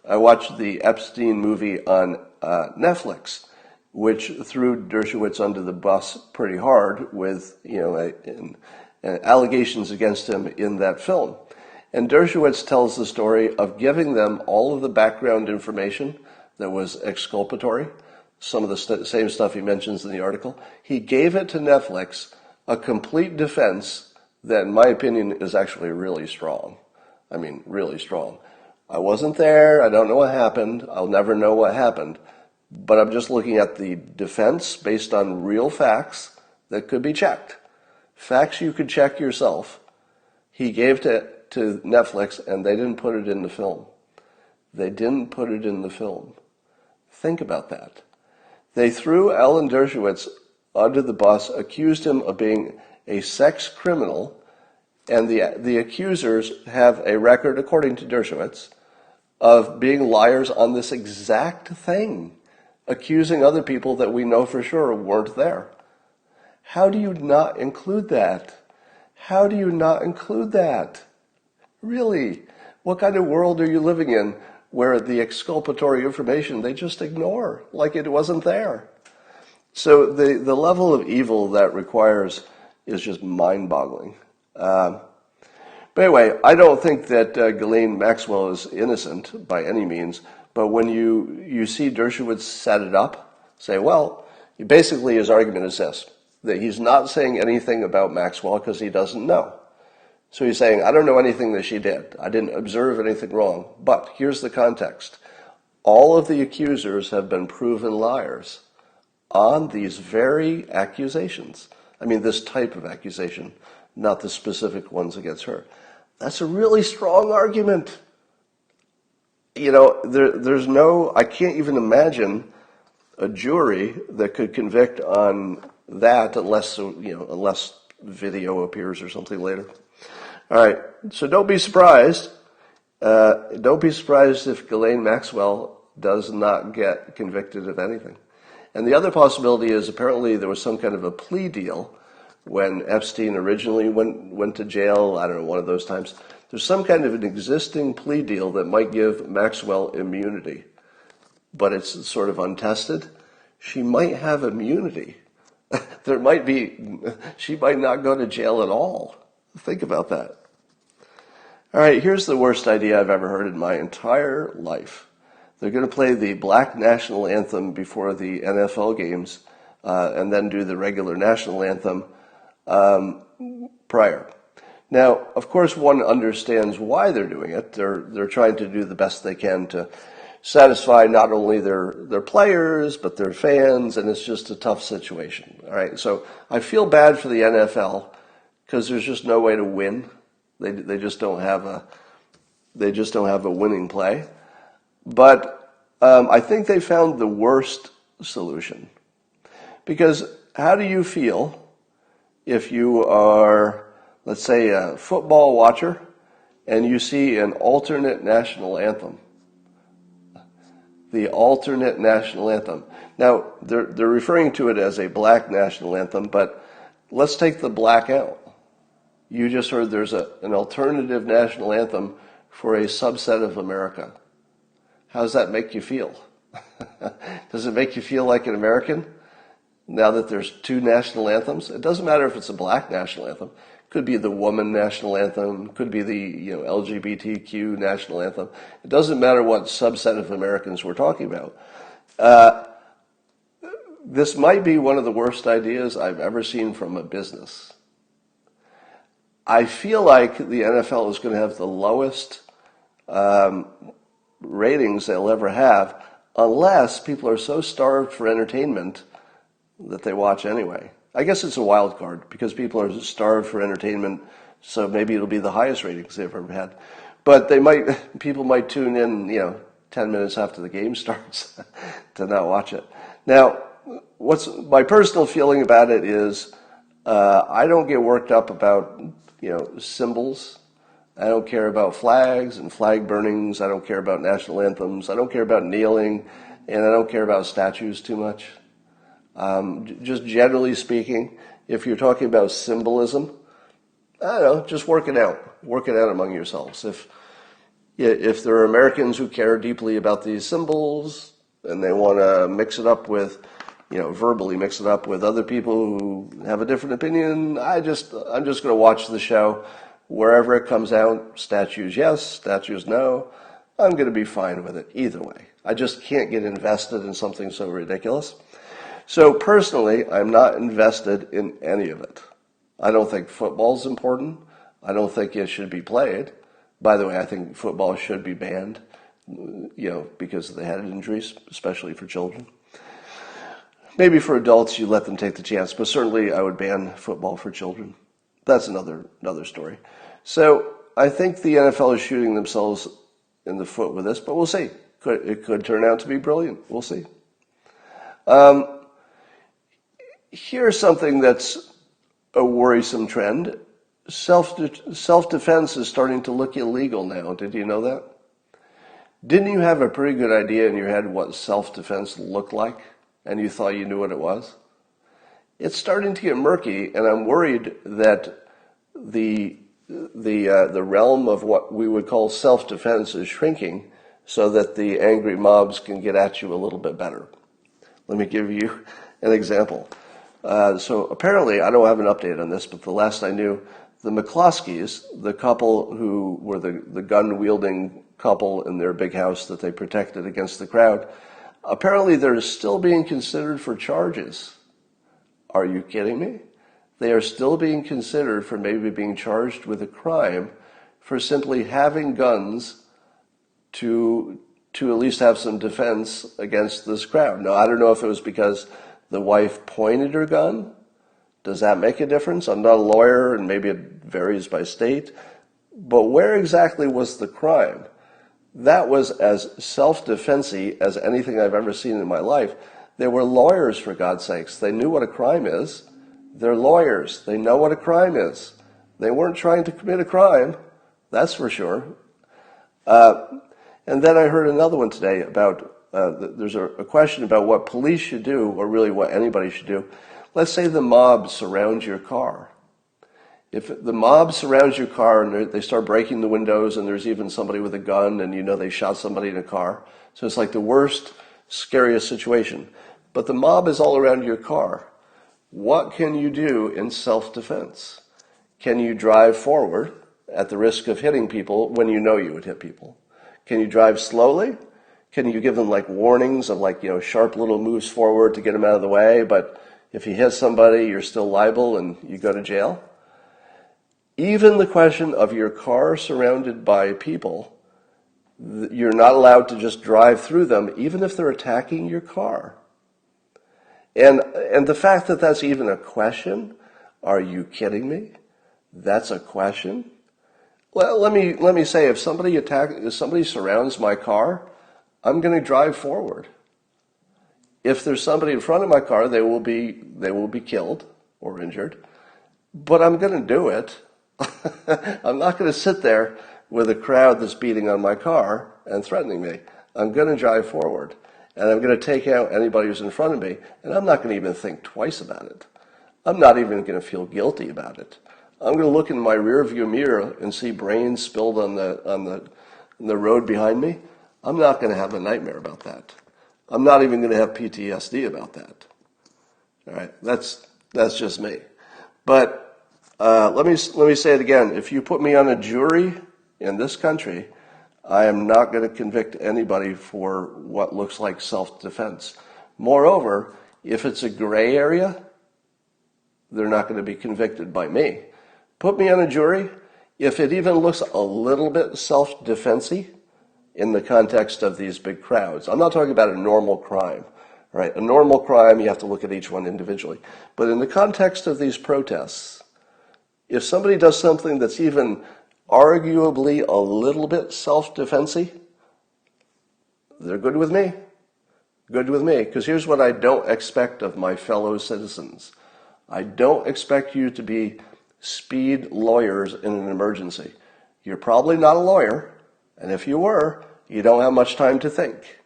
the Epstein movie on Netflix, which threw Dershowitz under the bus pretty hard with, allegations against him in that film. And Dershowitz tells the story of giving them all of the background information that was exculpatory, some of the same stuff he mentions in the article. He gave it to Netflix, a complete defense that, in my opinion, is actually really strong. I mean, really strong. I wasn't there. I don't know what happened. I'll never know what happened. But I'm just looking at the defense based on real facts that could be checked. Facts you could check yourself. He gave to Netflix, and they didn't put it in the film. They didn't put it in the film. Think about that. They threw Alan Dershowitz under the bus, accused him of being a sex criminal, and the accusers have a record, according to Dershowitz, of being liars on this exact thing, accusing other people that we know for sure weren't there. How do you not include that? How do you not include that? Really? What kind of world are you living in where the exculpatory information they just ignore, like it wasn't there? So the level of evil that requires is just mind-boggling. But anyway, I don't think that Ghislaine Maxwell is innocent by any means, but when you see Dershowitz set it up, say, well, basically his argument is this, that he's not saying anything about Maxwell because he doesn't know. So he's saying, I don't know anything that she did. I didn't observe anything wrong. But here's the context. All of the accusers have been proven liars on these very accusations. I mean, this type of accusation, not the specific ones against her. That's a really strong argument. There's no, I can't even imagine a jury that could convict on that unless video appears or something later. All right, so don't be surprised. Don't be surprised if Ghislaine Maxwell does not get convicted of anything. And the other possibility is apparently there was some kind of a plea deal when Epstein originally went to jail, I don't know, one of those times. There's some kind of an existing plea deal that might give Maxwell immunity, but it's sort of untested. She might have immunity. She might not go to jail at all. Think about that. All right, here's the worst idea I've ever heard in my entire life. They're going to play the Black National Anthem before the NFL games and then do the regular National Anthem prior. Now, of course, one understands why they're doing it. They're trying to do the best they can to satisfy not only their players, but their fans, and it's just a tough situation. All right, so I feel bad for the NFL because there's just no way to win. They just don't have a winning play. But I think they found the worst solution, because how do you feel if you are, let's say, a football watcher and you see an alternate national anthem? The alternate national anthem. Now, they're referring to it as a black national anthem, but let's take the black out. You just heard there's an alternative national anthem for a subset of America. How does that make you feel? Does it make you feel like an American now that there's two national anthems? It doesn't matter if it's a black national anthem. It could be the woman national anthem. It could be the LGBTQ national anthem. It doesn't matter what subset of Americans we're talking about. This might be one of the worst ideas I've ever seen from a business. I feel like the NFL is going to have the lowest ratings they'll ever have unless people are so starved for entertainment that they watch anyway. I guess it's a wild card because people are starved for entertainment, so maybe it'll be the highest ratings they've ever had. But people might tune in, 10 minutes after the game starts to not watch it. Now, what's my personal feeling about it is I don't get worked up about, symbols. I don't care about flags and flag burnings. I don't care about national anthems. I don't care about kneeling, and I don't care about statues too much. Just generally speaking, if you're talking about symbolism, I don't know, just work it out. Work it out among yourselves. If there are Americans who care deeply about these symbols and they want to mix it up with, verbally mix it up with other people who have a different opinion, I'm just going to watch the show. Wherever it comes out, statues yes, statues no, I'm going to be fine with it either way. I just can't get invested in something so ridiculous. So personally, I'm not invested in any of it. I don't think football's important. I don't think it should be played. By the way, I think football should be banned, because of the head injuries, especially for children. Maybe for adults, you let them take the chance, but certainly I would ban football for children. That's another story. So I think the NFL is shooting themselves in the foot with this, but we'll see. It could turn out to be brilliant. We'll see. Here's something that's a worrisome trend. Self-defense is starting to look illegal now. Did you know that? Didn't you have a pretty good idea in your head what self-defense looked like, and you thought you knew what it was? It's starting to get murky, and I'm worried that the realm of what we would call self-defense is shrinking so that the angry mobs can get at you a little bit better. Let me give you an example. So apparently, I don't have an update on this, but the last I knew, the McCloskeys, the couple who were the gun-wielding couple in their big house that they protected against the crowd, apparently they're still being considered for charges. Are you kidding me? They are still being considered for maybe being charged with a crime for simply having guns to at least have some defense against this crowd. Now, I don't know if it was because the wife pointed her gun. Does that make a difference? I'm not a lawyer, and maybe it varies by state. But where exactly was the crime? That was as self-defense-y as anything I've ever seen in my life. They were lawyers, for God's sakes. They knew what a crime is. They're lawyers. They know what a crime is. They weren't trying to commit a crime, that's for sure. And then I heard another one today about, there's a question about what police should do, or really what anybody should do. Let's say the mob surrounds your car. If the mob surrounds your car and they start breaking the windows and there's even somebody with a gun and they shot somebody in a car. So it's like the worst, scariest situation. But the mob is all around your car. What can you do in self-defense? Can you drive forward at the risk of hitting people when you know you would hit people? Can you drive slowly? Can you give them warnings of sharp little moves forward to get them out of the way, but if you hit somebody, you're still liable and you go to jail? Even the question of your car surrounded by people, you're not allowed to just drive through them, even if they're attacking your car. And the fact that that's even a question, are you kidding me? That's a question? Well, let me say, if somebody surrounds my car, I'm going to drive forward. If there's somebody in front of my car, they will be killed or injured. But I'm going to do it. I'm not going to sit there with a crowd that's beating on my car and threatening me. I'm going to drive forward, and I'm going to take out anybody who's in front of me, and I'm not going to even think twice about it. I'm not even going to feel guilty about it. I'm going to look in my rearview mirror and see brains spilled on the road behind me. I'm not going to have a nightmare about that. I'm not even going to have PTSD about that. All right, that's just me. But let me say it again. If you put me on a jury in this country, I am not going to convict anybody for what looks like self-defense. Moreover, if it's a gray area, they're not going to be convicted by me. Put me on a jury. If it even looks a little bit self-defense-y in the context of these big crowds, I'm not talking about a normal crime, right? A normal crime, you have to look at each one individually. But in the context of these protests, if somebody does something that's even arguably a little bit self-defense-y, they're good with me. Good with me. Because here's what I don't expect of my fellow citizens. I don't expect you to be speed lawyers in an emergency. You're probably not a lawyer, and if you were, you don't have much time to think.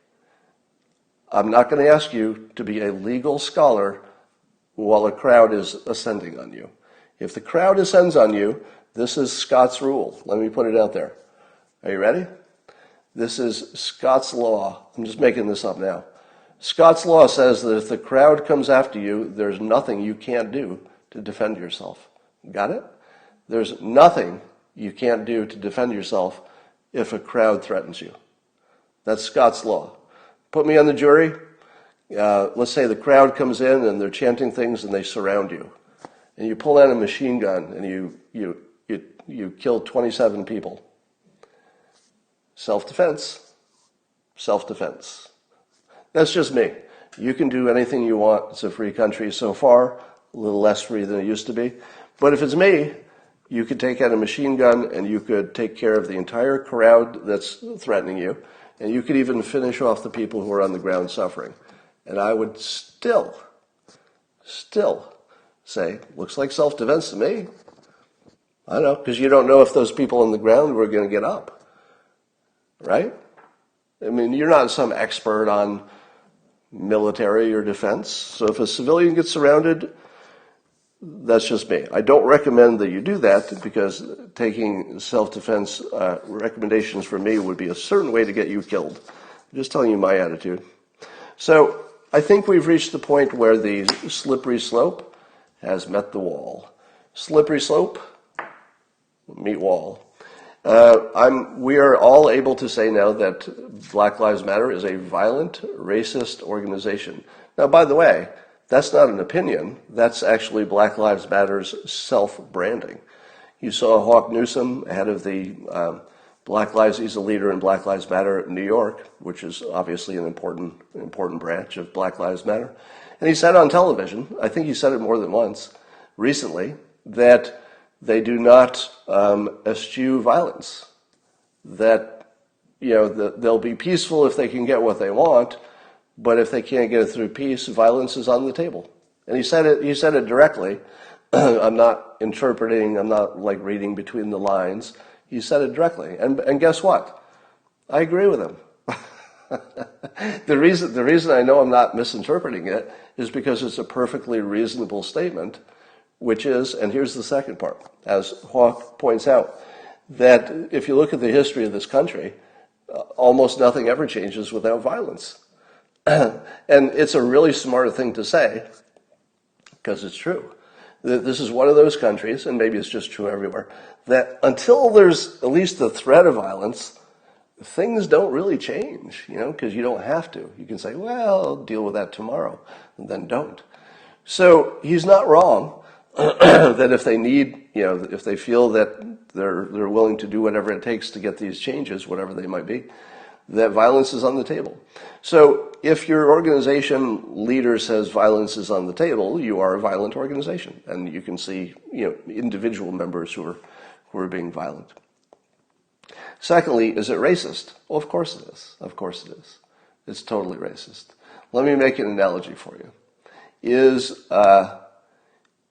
I'm not going to ask you to be a legal scholar while a crowd is ascending on you. If the crowd ascends on you, this is Scott's rule. Let me put it out there. Are you ready? This is Scott's law. I'm just making this up now. Scott's law says that if the crowd comes after you, there's nothing you can't do to defend yourself. Got it? There's nothing you can't do to defend yourself if a crowd threatens you. That's Scott's law. Put me on the jury. Let's say the crowd comes in and they're chanting things and they surround you. And you pull out a machine gun and you kill 27 people. Self-defense. Self-defense. That's just me. You can do anything you want. It's a free country so far, a little less free than it used to be. But if it's me, you could take out a machine gun and you could take care of the entire crowd that's threatening you. And you could even finish off the people who are on the ground suffering. And I would still say, looks like self-defense to me. I know, because you don't know if those people on the ground were going to get up. Right? I mean, you're not some expert on military or defense. So if a civilian gets surrounded, that's just me. I don't recommend that you do that because taking self-defense recommendations from me would be a certain way to get you killed. I'm just telling you my attitude. So I think we've reached the point where the slippery slope has met the wall. Slippery slope, meet wall. We are all able to say now that Black Lives Matter is a violent, racist organization. Now, by the way, that's not an opinion. That's actually Black Lives Matter's self-branding. You saw Hawk Newsom, head of the Black Lives, he's a leader in Black Lives Matter in New York, which is obviously an important branch of Black Lives Matter. And he said on television, I think he said it more than once recently, that they do not eschew violence. That, they'll be peaceful if they can get what they want, but if they can't get it through peace, violence is on the table. And he said it directly. I'm not interpreting, I'm not like reading between the lines. He said it directly. And guess what? I agree with him. The reason I know I'm not misinterpreting it is because it's a perfectly reasonable statement, which is, and here's the second part, as Hawk points out, that if you look at the history of this country, almost nothing ever changes without violence. And it's a really smart thing to say, because it's true. This is one of those countries, and maybe it's just true everywhere, that until there's at least the threat of violence, things don't really change, because you don't have to. You can say, well, I'll deal with that tomorrow, and then don't. So he's not wrong that if they need, if they feel that they're willing to do whatever it takes to get these changes, whatever they might be, that violence is on the table. So if your organization leader says violence is on the table, you are a violent organization, and you can see, individual members who are being violent. Secondly, is it racist? Well, of course it is. Of course it is. It's totally racist. Let me make an analogy for you.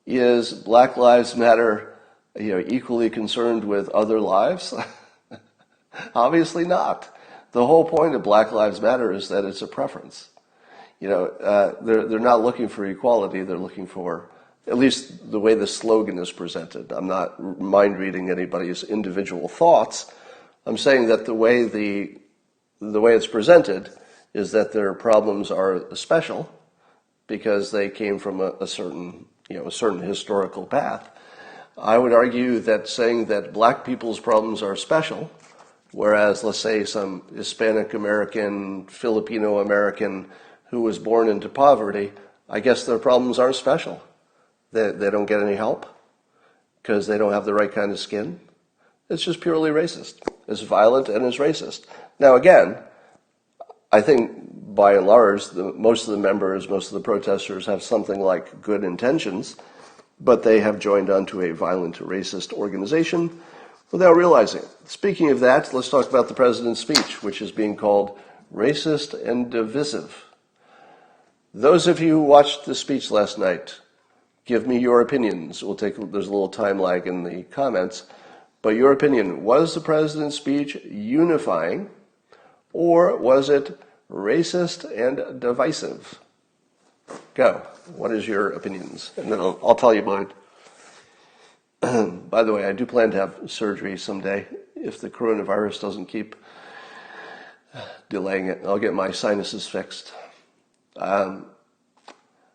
Is Black Lives Matter, equally concerned with other lives? Obviously not. The whole point of Black Lives Matter is that it's a preference. They're not looking for equality. They're looking for, at least the way the slogan is presented. I'm not mind reading anybody's individual thoughts. I'm saying that the way it's presented is that their problems are special because they came from a certain historical path. I would argue that saying that black people's problems are special, whereas, let's say, some Hispanic American, Filipino American who was born into poverty, I guess their problems aren't special. They don't get any help because they don't have the right kind of skin. It's just purely racist. It's violent and it's racist. Now, again, I think by and large, most of the members, most of the protesters have something like good intentions, but they have joined onto a violent, racist organization without realizing it. Speaking of that, let's talk about the president's speech, which is being called racist and divisive. Those of you who watched the speech last night, give me your opinions. There's a little time lag in the comments, but your opinion, was the president's speech unifying, or was it racist and divisive? Go. What is your opinions? And then I'll tell you mine. By the way, I do plan to have surgery someday if the coronavirus doesn't keep delaying it. I'll get my sinuses fixed. All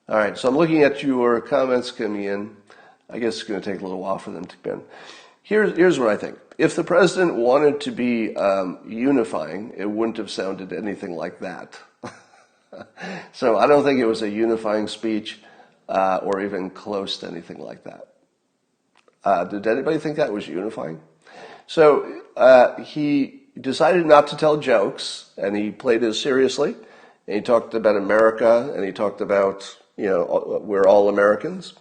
right, so I'm looking at your comments coming in. I guess it's going to take a little while for them to come in. Here's what I think. If the president wanted to be unifying, it wouldn't have sounded anything like that. So I don't think it was a unifying speech or even close to anything like that. Did anybody think that was unifying? So he decided not to tell jokes, and he played it seriously. And he talked about America, and he talked about, we're all Americans,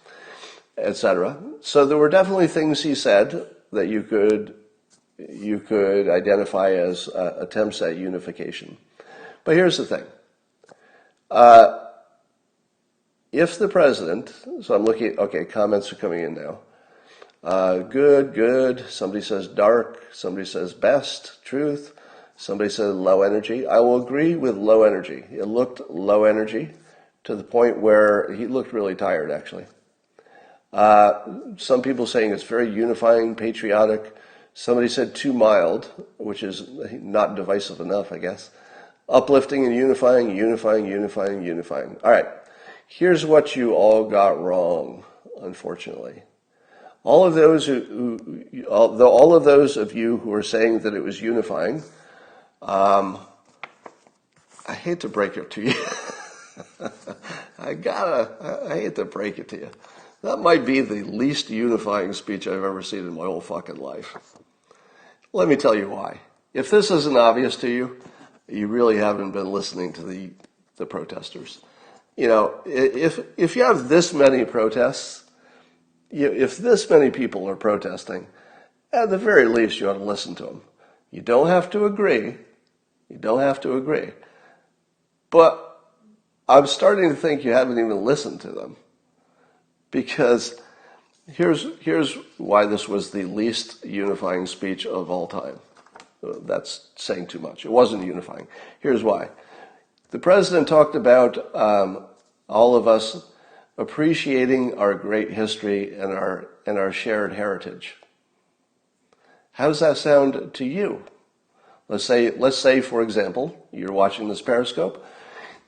etc. So there were definitely things he said that you could identify as attempts at unification. But here's the thing. If the president, so I'm looking at, okay, comments are coming in now. Good. Somebody says dark. Somebody says best, truth. Somebody said low energy. I will agree with low energy. It looked low energy to the point where he looked really tired, actually. Some people saying it's very unifying, patriotic. Somebody said too mild, which is not divisive enough, I guess. Uplifting and unifying. All right, here's what you all got wrong, unfortunately. All of those all of those of you who are saying that it was unifying, I hate to break it to you. I hate to break it to you. That might be the least unifying speech I've ever seen in my whole fucking life. Let me tell you why. If this isn't obvious to you, you really haven't been listening to the protesters. If you have this many protests, if this many people are protesting, at the very least you ought to listen to them. You don't have to agree. But I'm starting to think you haven't even listened to them. Because here's why this was the least unifying speech of all time. That's saying too much. It wasn't unifying. Here's why. The president talked about all of us appreciating our great history and our shared heritage. How does that sound to you? Let's say, for example, you're watching this Periscope.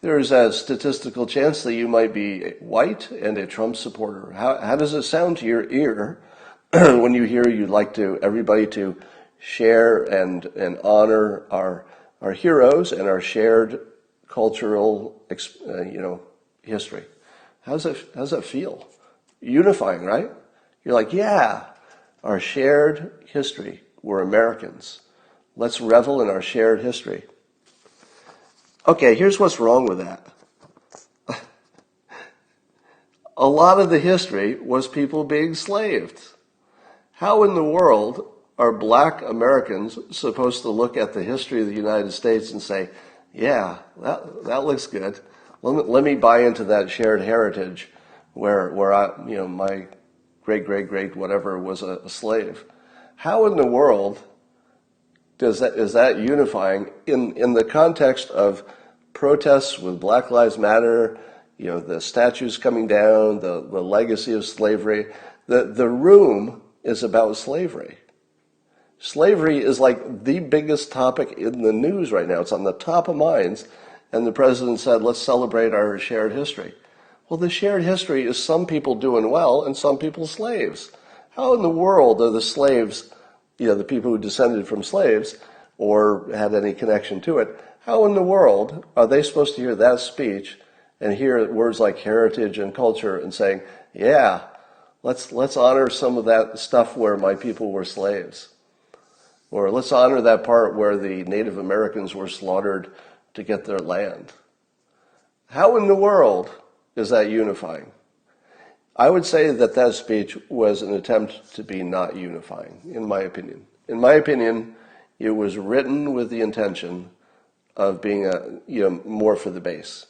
There's a statistical chance that you might be white and a Trump supporter. How does it sound to your ear when you hear you'd like everybody to share and honor our heroes and our shared cultural history? How's that feel? Unifying, right? You're like, yeah, our shared history. We're Americans. Let's revel in our shared history. Okay, here's what's wrong with that. A lot of the history was people being slaved. How in the world are black Americans supposed to look at the history of the United States and say, yeah, that looks good. Let me buy into that shared heritage where my great whatever was a slave. How in the world is that unifying in the context of protests with Black Lives Matter, the statues coming down, the legacy of slavery? The room is about slavery. Slavery is like the biggest topic in the news right now. It's on the top of minds. And the president said, let's celebrate our shared history. Well, the shared history is some people doing well and some people slaves. How in the world are the slaves, the people who descended from slaves or had any connection to it, how in the world are they supposed to hear that speech and hear words like heritage and culture and saying, yeah, let's honor some of that stuff where my people were slaves? Or let's honor that part where the Native Americans were slaughtered to get their land. How in the world is that unifying? I would say that speech was an attempt to be not unifying, in my opinion. In my opinion, it was written with the intention of being more for the base.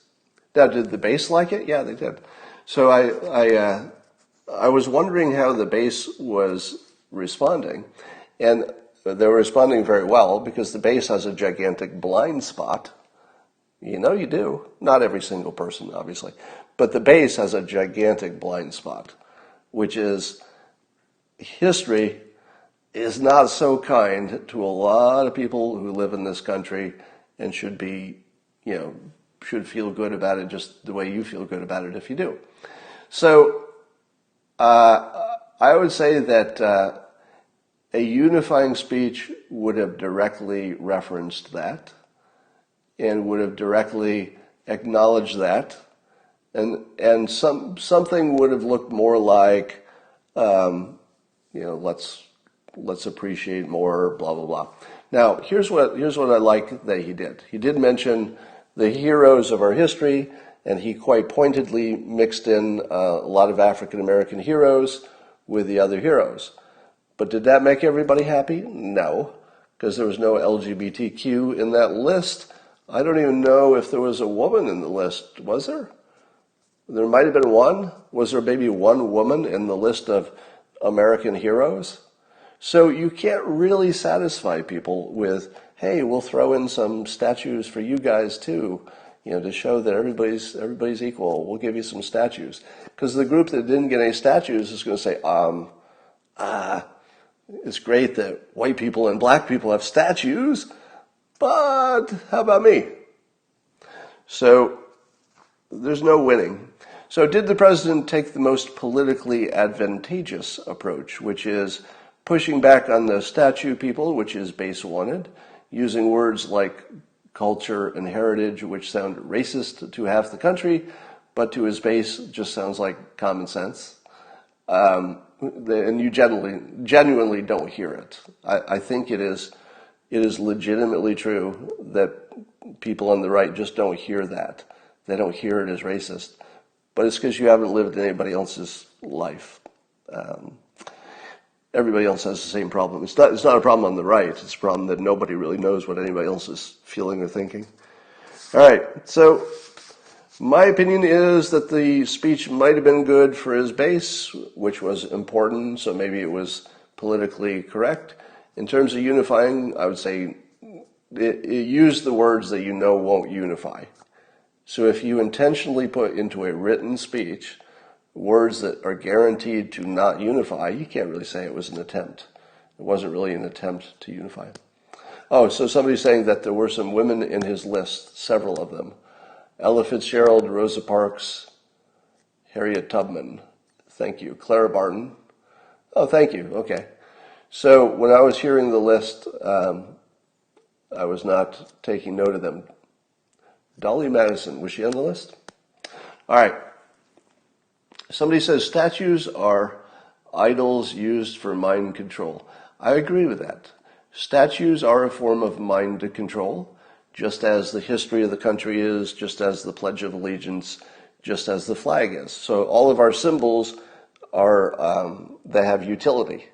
Now, did the base like it? Yeah, they did. So I was wondering how the base was responding, and they were responding very well because the base has a gigantic blind spot. You do. Not every single person, obviously. But the base has a gigantic blind spot, which is history is not so kind to a lot of people who live in this country and should feel good about it just the way you feel good about it if you do. So I would say that a unifying speech would have directly referenced that and would have directly acknowledged that, and something would have looked more like, let's appreciate more, blah blah blah. Now, here's what I like that he did. He did mention the heroes of our history, and he quite pointedly mixed in a lot of African American heroes with the other heroes. But did that make everybody happy? No, because there was no LGBTQ in that list. I don't even know if there was a woman in the list. Was there? There might have been one. Was there maybe one woman in the list of American heroes? So you can't really satisfy people with, hey, we'll throw in some statues for you guys too, to show that everybody's equal. We'll give you some statues. Because the group that didn't get any statues is going to say, it's great that white people and black people have statues, but how about me? So there's no winning. So did the president take the most politically advantageous approach, which is pushing back on the statue people, which is base wanted, using words like culture and heritage, which sound racist to half the country, but to his base just sounds like common sense. And you genuinely don't hear it. I think it is legitimately true that people on the right just don't hear that. They don't hear it as racist. But it's because you haven't lived anybody else's life. Everybody else has the same problem. It's not a problem on the right. It's a problem that nobody really knows what anybody else is feeling or thinking. All right, so my opinion is that the speech might have been good for his base, which was important, so maybe it was politically correct. In terms of unifying, I would say it used the words that won't unify. So if you intentionally put into a written speech words that are guaranteed to not unify, you can't really say it was an attempt. It wasn't really an attempt to unify. Oh, so somebody's saying that there were some women in his list, several of them. Ella Fitzgerald, Rosa Parks, Harriet Tubman. Thank you. Clara Barton. Oh, thank you. Okay. So when I was hearing the list, I was not taking note of them. Dolly Madison, was she on the list? All right. Somebody says statues are idols used for mind control. I agree with that. Statues are a form of mind control, just as the history of the country is, just as the Pledge of Allegiance, just as the flag is. So all of our symbols they have utility.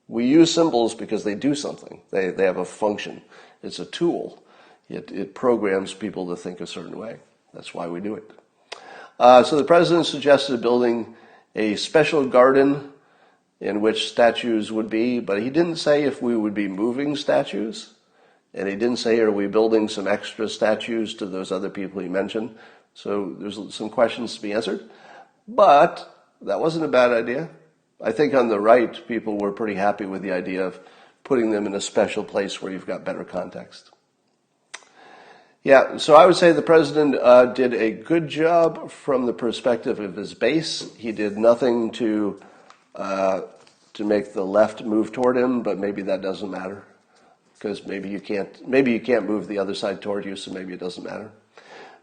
We use symbols because they do something. They have a function. It's a tool. It programs people to think a certain way. That's why we do it. So the president suggested building a special garden in which statues would be, but he didn't say if we would be moving statues. And he didn't say, are we building some extra statues to those other people he mentioned? So there's some questions to be answered. But that wasn't a bad idea. I think on the right, people were pretty happy with the idea of putting them in a special place where you've got better context. Yeah, so I would say the president did a good job from the perspective of his base. He did nothing to make the left move toward him, but maybe that doesn't matter. Because maybe you can't move the other side toward you, so maybe it doesn't matter.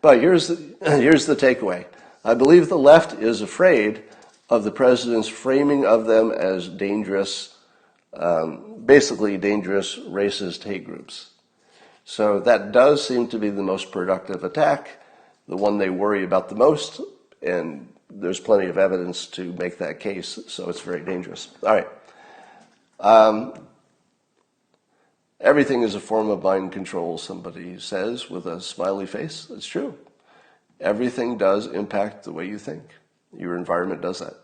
But here's the takeaway. I believe the left is afraid of the president's framing of them as dangerous, basically dangerous racist hate groups. So that does seem to be the most productive attack, the one they worry about the most, and there's plenty of evidence to make that case, so it's very dangerous. All right. Everything is a form of mind control, somebody says with a smiley face. It's true. Everything does impact the way you think. Your environment does that.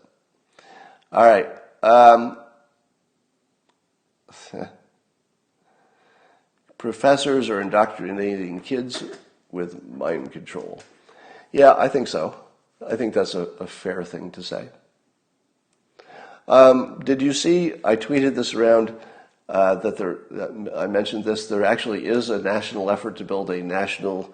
All right. Professors are indoctrinating kids with mind control. Yeah, I think so. I think that's a fair thing to say. Did you see, I tweeted this around, I mentioned this, there actually is a national effort to build a national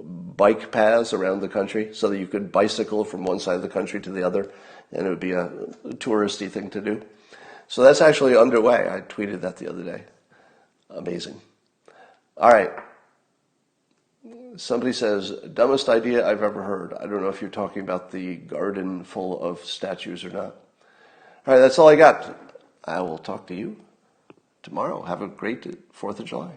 bike paths around the country so that you could bicycle from one side of the country to the other, and it would be a touristy thing to do. So that's actually underway. I tweeted that the other day. Amazing. All right. Somebody says, dumbest idea I've ever heard. I don't know if you're talking about the garden full of statues or not. All right, that's all I got. I will talk to you tomorrow. Have a great 4th of July.